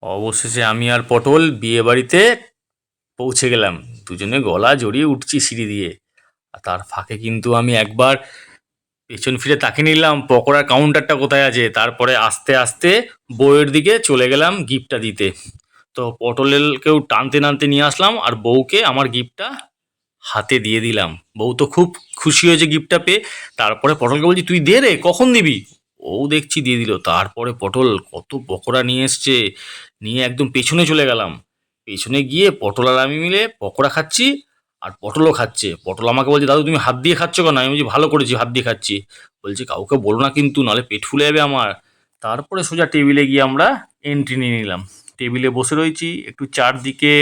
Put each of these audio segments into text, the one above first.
অবশেষে আমি আর পটল বিয়ে বাড়িতে পৌঁছে গেলাম। দুজনে গলা জড়িয়ে উঠছি সিঁড়ি দিয়ে। আর তার ফাঁকে কিন্তু আমি একবার পেছন ফিরে তাকিয়ে নিলাম পকোড়ার কাউন্টারটা কোথায় আছে। তারপরে আস্তে আস্তে বউয়ের দিকে চলে গেলাম গিফটটা দিতে। তো পটলেরকেও টানতে টানতে নিয়ে আসলাম আর বউকে আমার গিফটটা হাতে দিয়ে দিলাম। বউ তো খুব খুশি হয়েছে গিফটটা পেয়ে। তারপরে পটলকে বলছি, তুই দে রে, কখন দিবি? ও দেখছি দিয়ে দিল। তারপরে পটল কত পকোড়া নিয়ে এসছে, নিয়ে একদম পেছনে চলে গেলাম। পেছনে গিয়ে পটল আর আমি মিলে পকোড়া খাচ্ছি, আর পটলও খাচ্ছে। পটল আমাকে বলছে, দাদু তুমি হাত দিয়ে খাচ্ছ কেন? আমি বলছি, ভালো করেছি, হাত দিয়ে খাচ্ছি। বলছি, কাউকে বলো না কিন্তু, নাহলে পেট ফুলে যাবে আমার। তারপরে সোজা টেবিলে গিয়ে আমরা এন্ট্রি নিয়ে নিলাম। টেবিলে বসে রয়েছি, একটু চারদিকে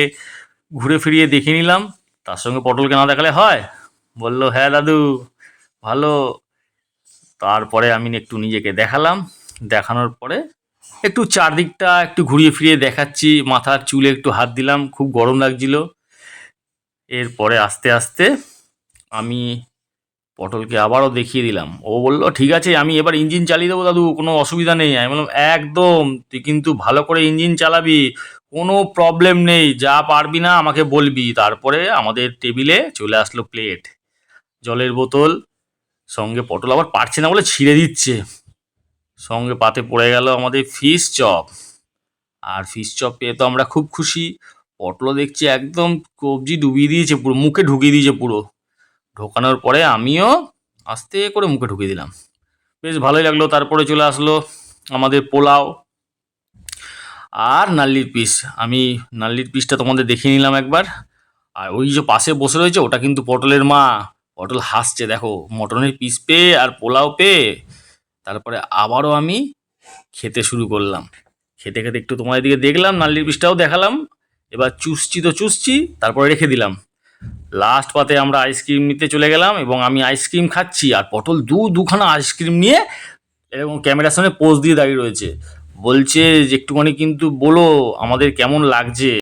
ঘুরে ফিরিয়ে দেখে নিলাম। তার সঙ্গে পটলকে না দেখালে হয়? বলল, হ্যাঁ দাদু, ভালো। তারপরে আমি একটু নিজেকে দেখালাম। দেখানোর পরে একটু চারদিকটা একটু ঘুরিয়ে ফিরিয়ে দেখাচ্ছি, মাথার চুলে একটু হাত দিলাম, খুব গরম লাগছিল। এরপরে আস্তে আস্তে আমি পটলকে আবারও দেখিয়ে দিলাম। ও বলল, ঠিক আছে, আমি এবার ইঞ্জিন চালিয়ে দেবো দাদু, কোনো অসুবিধা নেই। আমি বললাম, একদম, তুই কিন্তু ভালো করে ইঞ্জিন চালাবি, কোনো প্রবলেম নেই, যা পারবি না আমাকে বলবি। তারপরে আমাদের টেবিলে চলে আসলো প্লেট, জলের বোতল, সঙ্গে পটল আবার পারছে না বলে ছিঁড়ে দিচ্ছে। সঙ্গে পাতে পড়ে গেল আমাদের ফিশ চপ। আর ফিশ চপ পেয়ে তো আমরা খুব খুশি। পটলও দেখছি একদম কবজি ডুবিয়ে দিয়েছে, পুরো মুখে ঢুকিয়ে দিয়েছে পুরো। ঢোকানোর পরে আমিও আস্তে করে মুখে ঢুকিয়ে দিলাম। বেশ ভালোই লাগলো। তারপরে চলে আসলো আমাদের পোলাও আর নাল্লির পিস। আমি নাল্লির পিসটা তোমাদের দেখিয়ে নিলাম একবার। আর ওই যে পাশে বসে রয়েছে, ওটা কিন্তু পটলের মা। পটল হাসছে দেখো, মটনের পিস পেয়ে আর পোলাও পেয়ে। তারপরে আবারও আমি খেতে শুরু করলাম। খেতে খেতে একটু তোমাদের দিকে দেখলাম, নাল্লির পিসটাও দেখালাম। এবার চুষছি তো চুষছি, তারপরে রেখে দিলাম। লাস্ট পাতে আমরা আইসক্রিম নিতে চলে গেলাম এবং আমি আইসক্রিম খাচ্ছি, আর পটল দুখানা আইসক্রিম নিয়ে এরকম ক্যামেরার সামনে পোজ দিয়ে দাঁড়িয়ে রয়েছে। বলছে যে, একটুখানি কিন্তু বলো আমাদের কেমন লাগছে।